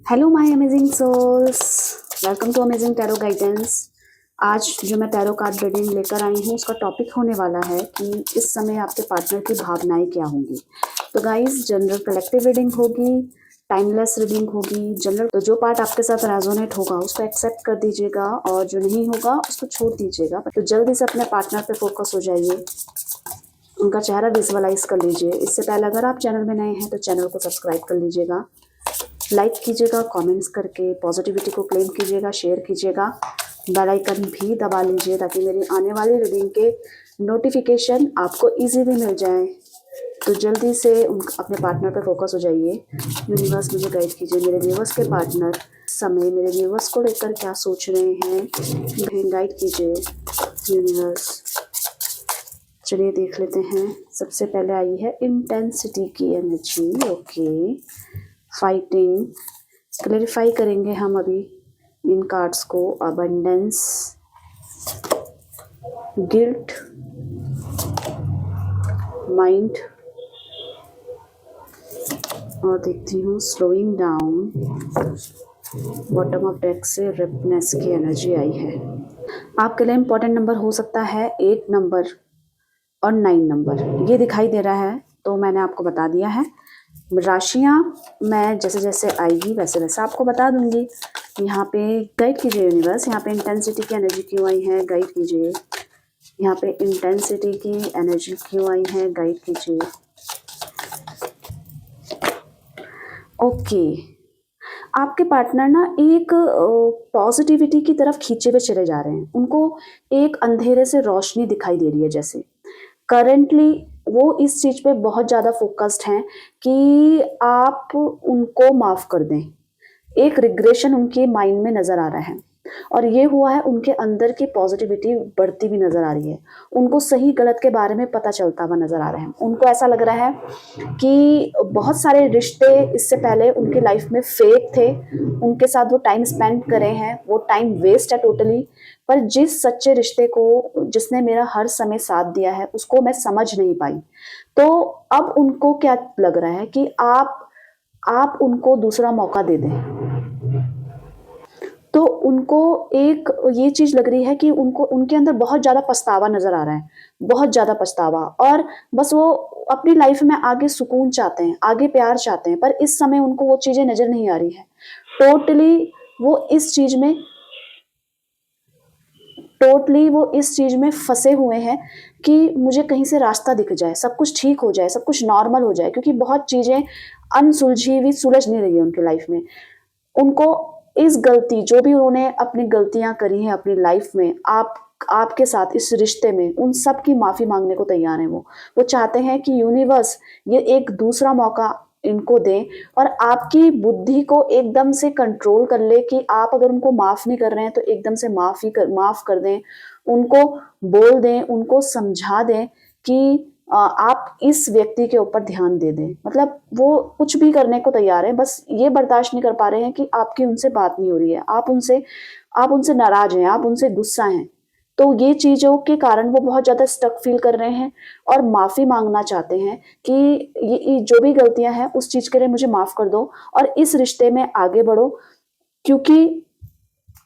Hello my amazing souls, welcome to amazing tarot guidance. आज जो मैं टैरो कार्ड रीडिंग लेकर आई हूँ उसका टॉपिक होने वाला है कि इस समय आपके पार्टनर की भावनाएं क्या होंगी। तो गाइस, जनरल कलेक्टिव रीडिंग होगी, टाइमलेस रीडिंग होगी। जनरल तो जो पार्ट आपके साथ रेजोनेट होगा उसको एक्सेप्ट कर दीजिएगा और जो नहीं होगा उसको छोड़ दीजिएगा। तो जल्दी से अपने पार्टनर पे फोकस हो जाइए, उनका चेहरा विजुअलाइज कर लीजिए। इससे पहले अगर आप चैनल में नए हैं तो चैनल को सब्सक्राइब कर लीजिएगा, लाइक कीजिएगा, कमेंट्स करके पॉजिटिविटी को क्लेम कीजिएगा, शेयर कीजिएगा, बेल आइकन भी दबा लीजिए ताकि मेरी आने वाली रीडिंग के नोटिफिकेशन आपको इजीली मिल जाए। तो जल्दी से अपने पार्टनर पर फोकस हो जाइए। यूनिवर्स मुझे गाइड कीजिए, मेरे व्यूवर्स के पार्टनर समय मेरे व्यूवर्स को लेकर क्या सोच रहे हैं, गाइड कीजिए यूनिवर्स। चलिए देख लेते हैं। सबसे पहले आई है इंटेंसिटी की एनर्जी। ओके, फाइटिंग क्लैरिफाई करेंगे हम अभी इन कार्ड्स को। अबंडेंस, गिल्ट, माइंड, और देखती हूँ slowing down. Bottom of deck से रिपनेस की एनर्जी आई है। आपके लिए इंपॉर्टेंट नंबर हो सकता है 8 नंबर और 9 नंबर, ये दिखाई दे रहा है तो मैंने आपको बता दिया है। राशियाँ मैं जैसे जैसे आएगी वैसे वैसे आपको बता दूंगी। यहाँ पे गाइड कीजिए यूनिवर्स, यहाँ पे इंटेंसिटी की एनर्जी क्यों आई है, गाइड कीजिए। यहाँ पे इंटेंसिटी की एनर्जी क्यों आई है, गाइड कीजिए। ओके, आपके पार्टनर ना एक पॉजिटिविटी की तरफ खींचे हुए चले जा रहे हैं। उनको एक अंधेरे से रोशनी दिखाई दे रही है। जैसे करंटली वो इस चीज पे बहुत ज्यादा फोकस्ड हैं कि आप उनको माफ कर दें। एक रिग्रेशन उनके माइंड में नजर आ रहा है और ये हुआ है, उनके अंदर की पॉजिटिविटी बढ़ती भी नजर आ रही है। उनको सही गलत के बारे में पता चलता हुआ नजर आ रहा है। उनको ऐसा लग रहा है कि बहुत सारे रिश्ते इससे पहले उनकी लाइफ में फेक थे, उनके साथ वो टाइम स्पेंड करे हैं, वो टाइम वेस्ट है टोटली। पर जिस सच्चे रिश्ते को जिसने मेरा हर समय साथ दिया है उसको मैं समझ नहीं पाई। तो अब उनको क्या लग रहा है कि आप उनको दूसरा मौका दे दें। तो उनको एक ये चीज लग रही है कि उनको उनके अंदर बहुत ज्यादा पछतावा नजर आ रहा है, बहुत ज्यादा पछतावा। और बस वो अपनी लाइफ में आगे सुकून चाहते हैं, आगे प्यार चाहते हैं, पर इस समय उनको वो चीजें नजर नहीं आ रही है। टोटली वो इस चीज में फंसे हुए हैं कि मुझे कहीं से रास्ता दिख जाए, सब कुछ ठीक हो जाए, सब कुछ नॉर्मल हो जाए, क्योंकि बहुत चीजें अनसुलझी हुई सुलझ नहीं रही है उनकी लाइफ में। उनको इस गलती, जो भी उन्होंने अपनी गलतियां करी हैं अपनी लाइफ में, आपके साथ इस रिश्ते में, उन सब की माफी मांगने को तैयार हैं। वो चाहते हैं कि यूनिवर्स ये एक दूसरा मौका इनको दें और आपकी बुद्धि को एकदम से कंट्रोल कर ले कि आप अगर उनको माफ नहीं कर रहे हैं तो एकदम से माफ कर दें। उनको बोल दें, उनको समझा दें कि आप इस व्यक्ति के ऊपर ध्यान दे दें। मतलब वो कुछ भी करने को तैयार है, बस ये बर्दाश्त नहीं कर पा रहे हैं कि आपकी उनसे बात नहीं हो रही है, आप उनसे नाराज हैं, आप उनसे गुस्सा हैं। तो ये चीजों के कारण वो बहुत ज्यादा स्टक फील कर रहे हैं और माफी मांगना चाहते हैं कि ये जो भी गलतियां हैं उस चीज के लिए मुझे माफ कर दो और इस रिश्ते में आगे बढ़ो, क्योंकि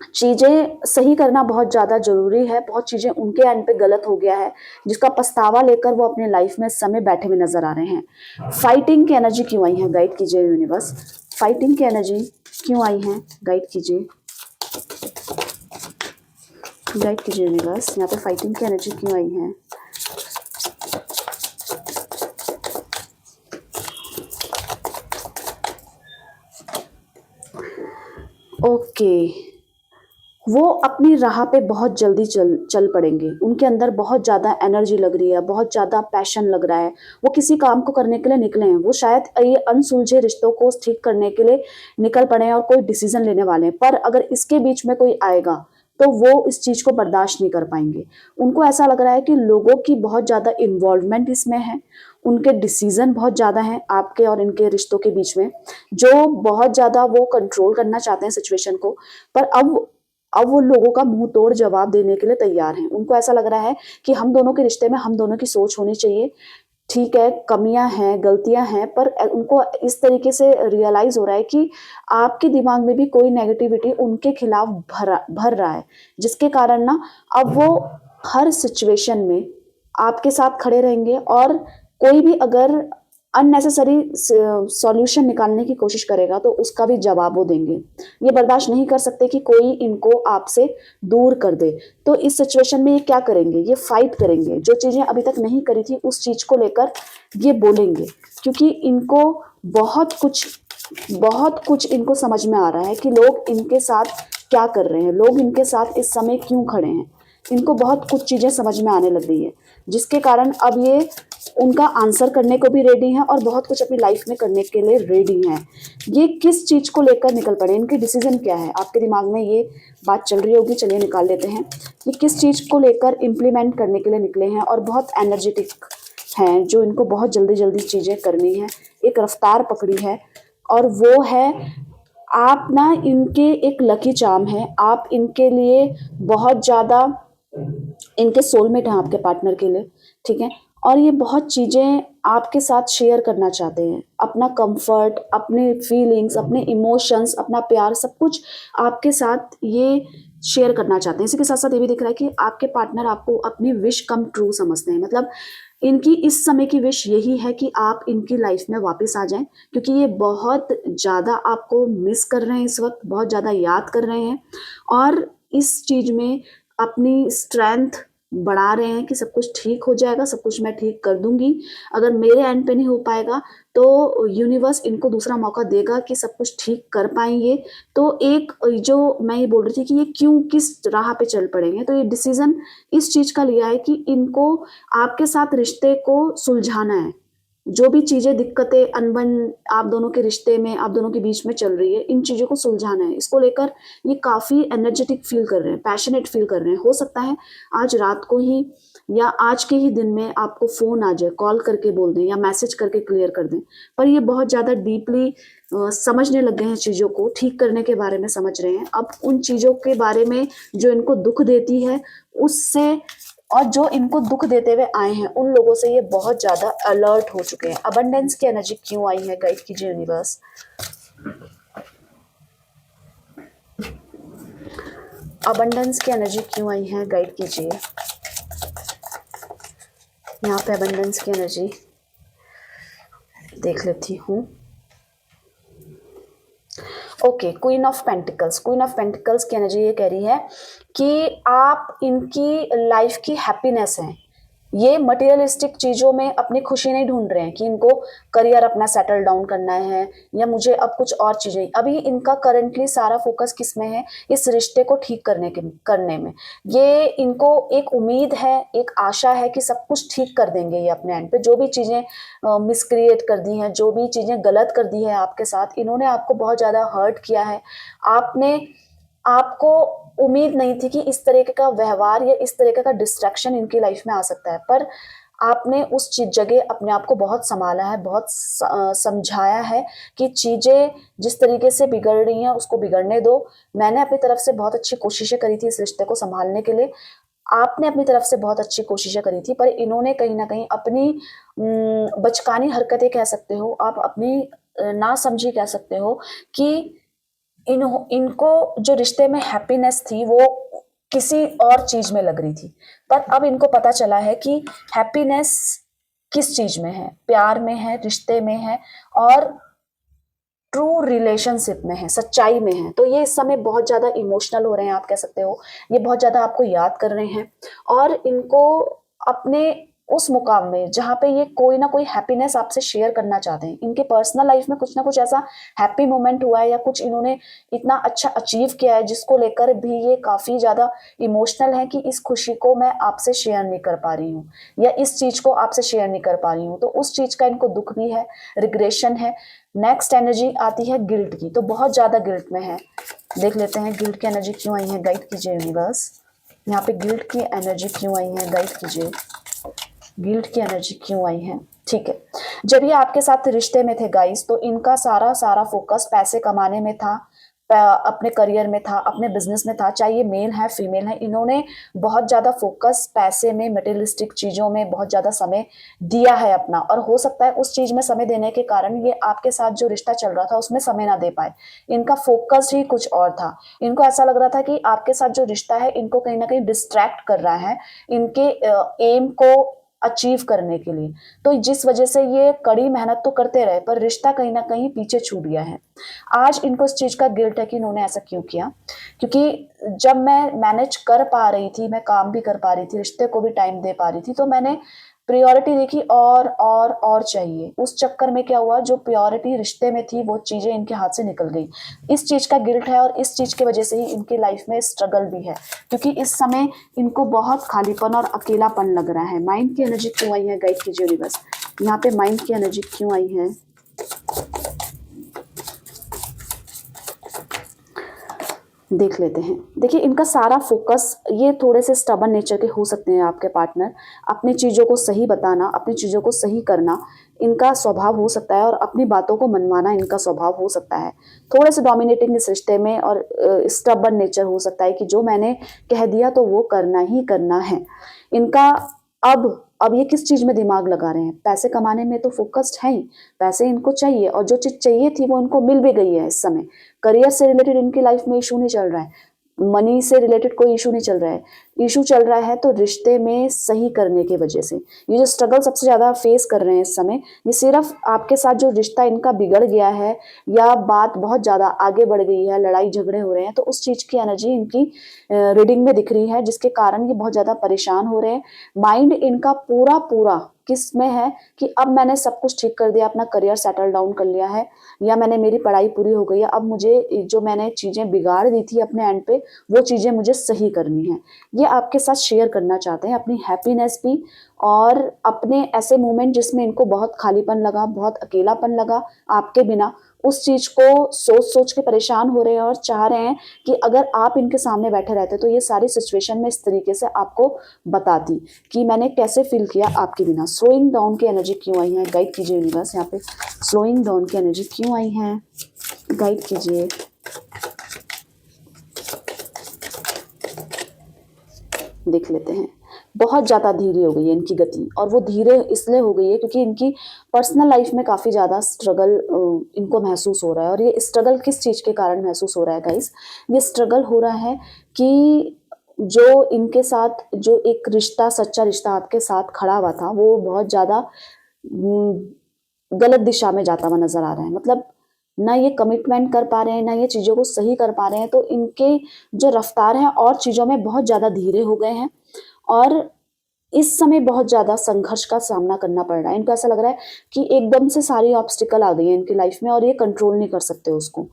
चीजें सही करना बहुत ज्यादा जरूरी है। बहुत चीजें उनके एंड पे गलत हो गया है जिसका पछतावा लेकर वो अपने लाइफ में समय बैठे हुए नजर आ रहे हैं। फाइटिंग की एनर्जी क्यों आई है, गाइड कीजिए यूनिवर्स। फाइटिंग की एनर्जी क्यों आई है, गाइड कीजिए, गाइड कीजिए यूनिवर्स। यहाँ पे फाइटिंग की एनर्जी क्यों आई है। ओके, वो अपनी राह पे बहुत जल्दी चल पड़ेंगे। उनके अंदर बहुत ज़्यादा एनर्जी लग रही है, बहुत ज़्यादा पैशन लग रहा है। वो किसी काम को करने के लिए निकले हैं। वो शायद ये अनसुलझे रिश्तों को ठीक करने के लिए निकल पड़े हैं और कोई डिसीजन लेने वाले हैं। पर अगर इसके बीच में कोई आएगा तो वो इस चीज़ को बर्दाश्त नहीं कर पाएंगे। उनको ऐसा लग रहा है कि लोगों की बहुत ज़्यादा इन्वॉल्वमेंट इसमें है, उनके डिसीजन बहुत ज़्यादा हैं आपके और इनके रिश्तों के बीच में, जो बहुत ज़्यादा वो कंट्रोल करना चाहते हैं सिचुएशन को। पर अब वो लोगों का मुंह तोड़ जवाब देने के लिए तैयार हैं। उनको ऐसा लग रहा है कि हम दोनों के रिश्ते में हम दोनों की सोच होनी चाहिए, ठीक है, कमियां हैं, गलतियां हैं, पर उनको इस तरीके से रियलाइज हो रहा है कि आपके दिमाग में भी कोई नेगेटिविटी उनके खिलाफ भर रहा है, जिसके कारण ना अब वो हर सिचुएशन में आपके साथ खड़े रहेंगे, और कोई भी अगर अननेसेसरी सॉल्यूशन निकालने की कोशिश करेगा तो उसका भी जवाब वो देंगे। ये बर्दाश्त नहीं कर सकते कि कोई इनको आपसे दूर कर दे। तो इस सिचुएशन में ये क्या करेंगे, ये फाइट करेंगे, जो चीज़ें अभी तक नहीं करी थी उस चीज़ को लेकर ये बोलेंगे, क्योंकि इनको बहुत कुछ इनको समझ में आ रहा है कि लोग इनके साथ क्या कर रहे हैं, लोग इनके साथ इस समय क्यों खड़े हैं। इनको बहुत कुछ चीज़ें समझ में आने लग गई है, जिसके कारण अब ये उनका आंसर करने को भी रेडी हैं और बहुत कुछ अपनी लाइफ में करने के लिए रेडी हैं। ये किस चीज़ को लेकर निकल पड़े, इनके डिसीजन क्या है, आपके दिमाग में ये बात चल रही होगी। चलिए निकाल लेते हैं, ये किस चीज़ को लेकर इम्प्लीमेंट करने के लिए निकले हैं, और बहुत एनर्जेटिक हैं, जो इनको बहुत जल्दी जल्दी चीज़ें करनी है, एक रफ्तार पकड़ी है, और वो है आप ना इनके एक लकी चार्म है। आप इनके लिए बहुत ज़्यादा, इनके सोलमेट हैं आपके पार्टनर के लिए, ठीक है। और ये बहुत चीज़ें आपके साथ शेयर करना चाहते हैं, अपना कंफर्ट, अपने फीलिंग्स, अपने इमोशंस, अपना प्यार, सब कुछ आपके साथ ये शेयर करना चाहते हैं। इसी के साथ साथ ये भी दिख रहा है कि आपके पार्टनर आपको अपनी विश कम ट्रू समझते हैं। मतलब इनकी इस समय की विश यही है कि आप इनकी लाइफ में वापस आ जाएं, क्योंकि ये बहुत ज़्यादा आपको मिस कर रहे हैं, इस वक्त बहुत ज़्यादा याद कर रहे हैं, और इस चीज़ में अपनी स्ट्रेंथ बढ़ा रहे हैं कि सब कुछ ठीक हो जाएगा, सब कुछ मैं ठीक कर दूंगी। अगर मेरे एंड पे नहीं हो पाएगा तो यूनिवर्स इनको दूसरा मौका देगा कि सब कुछ ठीक कर पाएंगे। तो एक जो मैं ये बोल रही थी कि ये क्यों किस राह पे चल पड़ेंगे, तो ये डिसीजन इस चीज़ का लिया है कि इनको आपके साथ रिश्ते को सुलझाना है। जो भी चीज़ें, दिक्कतें, अनबन आप दोनों के रिश्ते में, आप दोनों के बीच में चल रही है, इन चीज़ों को सुलझाना है। इसको लेकर ये काफ़ी एनर्जेटिक फील कर रहे हैं, पैशनेट फील कर रहे हैं। हो सकता है आज रात को ही या आज के ही दिन में आपको फ़ोन आ जाए, कॉल करके बोल दें या मैसेज करके क्लियर कर दें, पर ये बहुत ज़्यादा डीपली समझने लग गए हैं, चीज़ों को ठीक करने के बारे में समझ रहे हैं। अब उन चीज़ों के बारे में जो इनको दुख देती है उससे, और जो इनको दुख देते हुए आए हैं उन लोगों से ये बहुत ज़्यादा अलर्ट हो चुके हैं। अबंडेंस की एनर्जी क्यों आई है, गाइड कीजिए यूनिवर्स। अबंडेंस की एनर्जी क्यों आई है, गाइड कीजिए। यहाँ पे अबंडेंस की एनर्जी देख लेती हूँ। Okay, queen of pentacles. Queen of pentacles की एनर्जी ये कह रही है कि आप इनकी लाइफ की हैप्पीनेस हैं। ये मटेरियलिस्टिक चीज़ों में अपनी खुशी नहीं ढूंढ रहे हैं कि इनको करियर अपना सेटल डाउन करना है या मुझे अब कुछ और चीज़ें। अभी इनका करंटली सारा फोकस किस में है, इस रिश्ते को ठीक करने में। ये इनको एक उम्मीद है, एक आशा है कि सब कुछ ठीक कर देंगे ये अपने एंड पे। जो भी चीज़ें मिसक्रिएट कर दी हैं, जो भी चीज़ें गलत कर दी है आपके साथ, इन्होंने आपको बहुत ज़्यादा हर्ट किया है। आपको उम्मीद नहीं थी कि इस तरीके का व्यवहार या इस तरीके का डिस्ट्रैक्शन इनकी लाइफ में आ सकता है, पर आपने उस जगह अपने आप को बहुत संभाला है, बहुत समझाया है कि चीज़ें जिस तरीके से बिगड़ रही हैं उसको बिगड़ने दो। मैंने अपनी तरफ से बहुत अच्छी कोशिशें करी थी इस रिश्ते को संभालने के लिए, आपने अपनी तरफ से बहुत अच्छी कोशिशें करी थी, पर इन्होंने कहीं ना कहीं अपनी बचकानी हरकतें कह सकते हो आप, अपनी नासमझी कह सकते हो कि इनको जो रिश्ते में हैप्पीनेस थी वो किसी और चीज में लग रही थी। पर अब इनको पता चला है कि हैप्पीनेस किस चीज में है, प्यार में है, रिश्ते में है, और ट्रू रिलेशनशिप में है, सच्चाई में है। तो ये इस समय बहुत ज्यादा इमोशनल हो रहे हैं, आप कह सकते हो। ये बहुत ज्यादा आपको याद कर रहे हैं, और इनको अपने उस मुकाम में जहाँ पे ये कोई ना कोई हैप्पीनेस आपसे शेयर करना चाहते हैं। इनके पर्सनल लाइफ में कुछ ना कुछ ऐसा हैप्पी मोमेंट हुआ है या कुछ इन्होंने इतना अच्छा अचीव किया है जिसको लेकर भी ये काफी ज्यादा इमोशनल है कि इस खुशी को मैं आपसे शेयर नहीं कर पा रही हूँ या इस चीज को आपसे शेयर नहीं कर पा रही हूँ। तो उस चीज का इनको दुख भी है, रिग्रेशन है। नेक्स्ट एनर्जी आती है गिल्ट की, तो बहुत ज्यादा गिल्ट में है। देख लेते हैं गिल्ट की एनर्जी क्यों आई है, गाइड कीजिए यूनिवर्स। यहाँ पे गिल्ट की एनर्जी क्यों आई है, गाइड कीजिए। गिल्ट की एनर्जी क्यों आई है, ठीक है। जब ये आपके साथ रिश्ते में थे गाइस, तो इनका सारा फोकस पैसे कमाने में था, अपने करियर में था, अपने बिजनेस में था, चाहे ये मेल है फीमेल है, इन्होंने बहुत ज़्यादा फोकस पैसे में, मटेरियलिस्टिक चीज़ों में बहुत ज़्यादा समय दिया है अपना, और हो सकता है उस चीज़ में समय देने के कारण ये आपके साथ जो रिश्ता चल रहा था उसमें समय ना दे पाए। इनका फोकस ही कुछ और था। इनको ऐसा लग रहा था कि आपके साथ जो रिश्ता है इनको कहीं ना कहीं डिस्ट्रैक्ट कर रहा है इनके एम को अचीव करने के लिए। तो जिस वजह से ये कड़ी मेहनत तो करते रहे पर रिश्ता कहीं ना कहीं पीछे छूट गया है। आज इनको इस चीज का गिल्ट है कि इन्होंने ऐसा क्यों किया, क्योंकि जब मैं मैनेज कर पा रही थी, मैं काम भी कर पा रही थी, रिश्ते को भी टाइम दे पा रही थी, तो मैंने प्रायोरिटी देखी और चाहिए। उस चक्कर में क्या हुआ, जो प्रायोरिटी रिश्ते में थी वो चीजें इनके हाथ से निकल गई। इस चीज का गिल्ट है और इस चीज की वजह से ही इनकी लाइफ में स्ट्रगल भी है, क्योंकि इस समय इनको बहुत खालीपन और अकेलापन लग रहा है। माइंड की एनर्जी क्यों आई है, गाइड कीजिए यूनिवर्स, यहाँ पे माइंड की एनर्जी क्यों आई है। देख लेते हैं। देखिए इनका सारा फोकस, ये थोड़े से स्टबन नेचर के हो सकते हैं आपके पार्टनर, अपनी चीज़ों को सही बताना, अपनी चीज़ों को सही करना इनका स्वभाव हो सकता है, और अपनी बातों को मनवाना इनका स्वभाव हो सकता है। थोड़े से डोमिनेटिंग इस रिश्ते में, और स्टबन नेचर हो सकता है कि जो मैंने कह दिया तो वो करना ही करना है इनका। अब ये किस चीज में दिमाग लगा रहे हैं, पैसे कमाने में तो फोकस्ड है ही, पैसे इनको चाहिए, और जो चीज चाहिए थी वो इनको मिल भी गई है इस समय। करियर से रिलेटेड इनकी लाइफ में इशू नहीं चल रहा है, मनी से रिलेटेड कोई इशू नहीं चल रहा है। इशू चल रहा है तो रिश्ते में सही करने की वजह से। ये जो स्ट्रगल सबसे ज्यादा फेस कर रहे हैं इस समय, ये सिर्फ आपके साथ जो रिश्ता इनका बिगड़ गया है, या बात बहुत ज्यादा आगे बढ़ गई है, लड़ाई झगड़े हो रहे हैं, तो उस चीज की एनर्जी इनकी रीडिंग में दिख रही है, जिसके कारण ये बहुत ज्यादा परेशान हो रहे हैं। माइंड इनका पूरा पूरा किस में है कि अब मैंने सब कुछ ठीक कर दिया, अपना करियर सेटल डाउन कर लिया है, या मैंने, मेरी पढ़ाई पूरी हो गई है, अब मुझे जो मैंने चीजें बिगाड़ दी थी अपने एंड पे वो चीजें मुझे सही करनी है। ये आपके साथ शेयर करना चाहते हैं अपनी हैप्पीनेस भी, और अपने ऐसे मोमेंट जिसमें इनको बहुत खालीपन लगा, बहुत अकेलापन लगा आपके बिना, उस चीज को सोच सोच के परेशान हो रहे हैं, और चाह रहे हैं कि अगर आप इनके सामने बैठे रहते तो ये सारी सिचुएशन में इस तरीके से आपको बताती कि मैंने कैसे फील किया आपके बिना। स्लोइंग डाउन की एनर्जी क्यों आई है, गाइड कीजिए यूनिवर्स, यहाँ पे स्लोइंग डाउन की एनर्जी क्यों आई है, गाइड कीजिए। देख लेते हैं। बहुत ज़्यादा धीरे हो गई है इनकी गति, और वो धीरे इसलिए हो गई है क्योंकि इनकी पर्सनल लाइफ में काफ़ी ज़्यादा स्ट्रगल इनको महसूस हो रहा है। और ये स्ट्रगल किस चीज़ के कारण महसूस हो रहा है गाइस, ये स्ट्रगल हो रहा है कि जो इनके साथ जो एक रिश्ता, सच्चा रिश्ता आपके साथ खड़ा हुआ था, वो बहुत ज़्यादा गलत दिशा में जाता हुआ नजर आ रहा है। मतलब ना ये कमिटमेंट कर पा रहे हैं, ना ये चीज़ों को सही कर पा रहे हैं, तो इनके जो रफ्तार है और चीज़ों में बहुत ज़्यादा धीरे हो गए हैं, और इस समय बहुत ज़्यादा संघर्ष का सामना करना पड़ रहा है। इनको ऐसा लग रहा है कि एकदम से सारी ऑब्स्टिकल आ गई है इनकी लाइफ में, और ये कंट्रोल नहीं कर सकते उसको।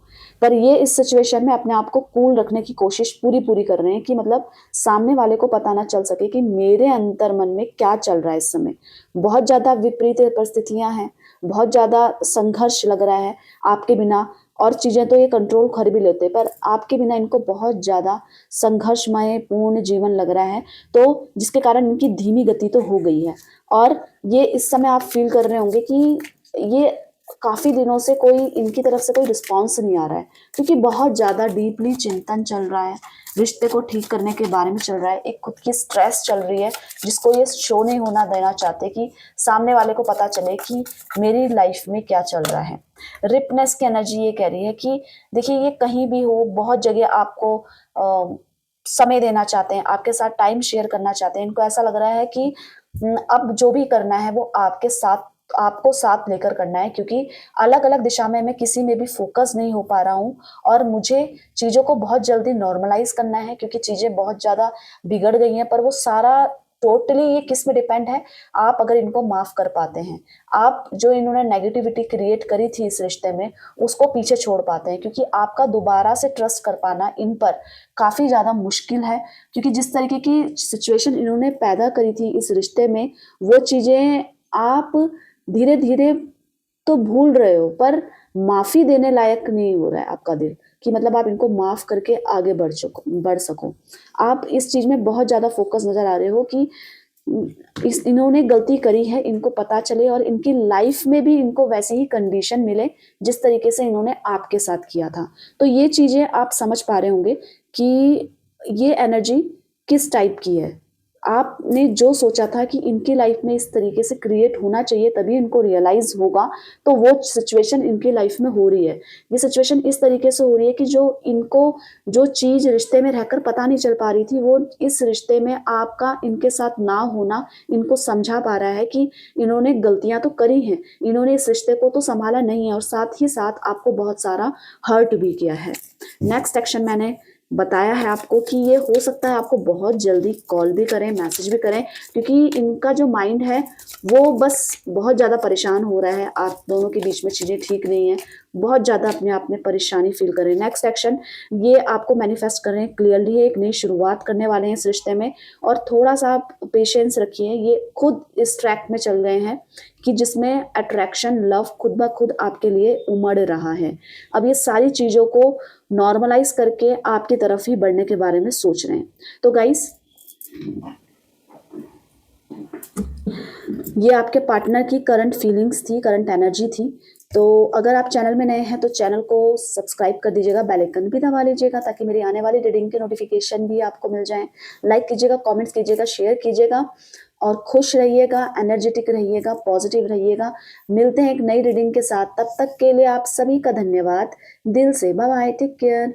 पर ये इस सिचुएशन में अपने आप को कूल रखने की कोशिश पूरी पूरी कर रहे हैं कि मतलब सामने वाले को पता ना चल सके कि मेरे अंतर मन में क्या चल रहा है इस समय। बहुत ज़्यादा विपरीत परिस्थितियां हैं, बहुत ज़्यादा संघर्ष लग रहा है आपके बिना, और चीज़ें तो ये कंट्रोल कर भी लेते, पर आपके बिना इनको बहुत ज़्यादा संघर्षमय पूर्ण जीवन लग रहा है, तो जिसके कारण इनकी धीमी गति तो हो गई है। और ये इस समय आप फील कर रहे होंगे कि ये काफ़ी दिनों से कोई इनकी तरफ से कोई रिस्पॉन्स नहीं आ रहा है, क्योंकि बहुत ज़्यादा डीपली चिंतन चल रहा है, रिश्ते को ठीक करने के बारे में चल रहा है, एक खुद की स्ट्रेस चल रही है जिसको ये शो नहीं होना देना चाहते कि सामने वाले को पता चले कि मेरी लाइफ में क्या चल रहा है। रिपनेस की एनर्जी ये कह रही है कि देखिए ये कहीं भी हो, बहुत जगह आपको समय देना चाहते हैं, आपके साथ टाइम शेयर करना चाहते हैं। इनको ऐसा लग रहा है कि अब जो भी करना है वो आपके साथ, आपको साथ लेकर करना है, क्योंकि अलग अलग दिशा में मैं किसी में भी फोकस नहीं हो पा रहा हूँ, और मुझे चीज़ों को बहुत जल्दी नॉर्मलाइज करना है, क्योंकि चीज़ें बहुत ज़्यादा बिगड़ गई हैं। पर वो सारा टोटली ये किस में डिपेंड है, आप अगर इनको माफ कर पाते हैं, आप जो इन्होंने नेगेटिविटी क्रिएट करी थी इस रिश्ते में उसको पीछे छोड़ पाते हैं, क्योंकि आपका दोबारा से ट्रस्ट कर पाना इन पर काफ़ी ज़्यादा मुश्किल है। क्योंकि जिस तरीके की सिचुएशन इन्होंने पैदा करी थी इस रिश्ते में, वो चीज़ें आप धीरे धीरे तो भूल रहे हो, पर माफी देने लायक नहीं हो रहा है आपका दिल कि मतलब आप इनको माफ करके आगे बढ़ सको। आप इस चीज में बहुत ज्यादा फोकस नजर आ रहे हो कि इन्होंने गलती करी है, इनको पता चले और इनकी लाइफ में भी इनको वैसे ही कंडीशन मिले जिस तरीके से इन्होंने आपके साथ किया था। तो ये चीज़ें आप समझ पा रहे होंगे कि ये एनर्जी किस टाइप की है। आपने जो सोचा था कि इनकी लाइफ में इस तरीके से क्रिएट होना चाहिए तभी इनको रियलाइज़ होगा, तो वो सिचुएशन इनकी लाइफ में हो रही है। ये सिचुएशन इस तरीके से हो रही है कि जो इनको जो चीज़ रिश्ते में रहकर पता नहीं चल पा रही थी, वो इस रिश्ते में आपका इनके साथ ना होना इनको समझा पा रहा है कि इन्होंने गलतियाँ तो करी हैं, इन्होंने इस रिश्ते को तो सँभाला नहीं है और साथ ही साथ आपको बहुत सारा हर्ट भी किया है। नेक्स्ट एक्शन मैंने बताया है आपको कि ये हो सकता है आपको बहुत जल्दी कॉल भी करें, मैसेज भी करें, क्योंकि इनका जो माइंड है वो बस बहुत ज़्यादा परेशान हो रहा है। आप दोनों के बीच में चीज़ें ठीक नहीं हैं, बहुत ज़्यादा अपने आप में परेशानी फील कर रहे हैं। नेक्स्ट एक्शन ये आपको मैनिफेस्ट कर रहे हैं, क्लियरली एक नई शुरुआत करने वाले हैं इस रिश्ते में और थोड़ा-सा आप पेशेंस रखिए। ये खुद इस ट्रैक में चल गए हैं कि जिसमें अट्रैक्शन, लव खुद ब खुद आपके लिए उमड़ रहा है। अब ये सारी चीज़ों को नॉर्मलाइज़ करके आपकी तरफ ही बढ़ने के बारे में सोच रहे हैं। तो गाइस, ये आपके पार्टनर की करंट फीलिंग्स थी, करंट एनर्जी थी। तो अगर आप चैनल में नए हैं तो चैनल को सब्सक्राइब कर दीजिएगा, बेल आइकन भी दबा लीजिएगा ताकि मेरी आने वाली रीडिंग के नोटिफिकेशन भी आपको मिल जाएँ। लाइक कीजिएगा, कमेंट्स कीजिएगा, शेयर कीजिएगा और खुश रहिएगा, एनर्जेटिक रहिएगा, पॉजिटिव रहिएगा। मिलते हैं एक नई रीडिंग के साथ, तब तक के लिए आप सभी का धन्यवाद दिल से। Bye bye, take care.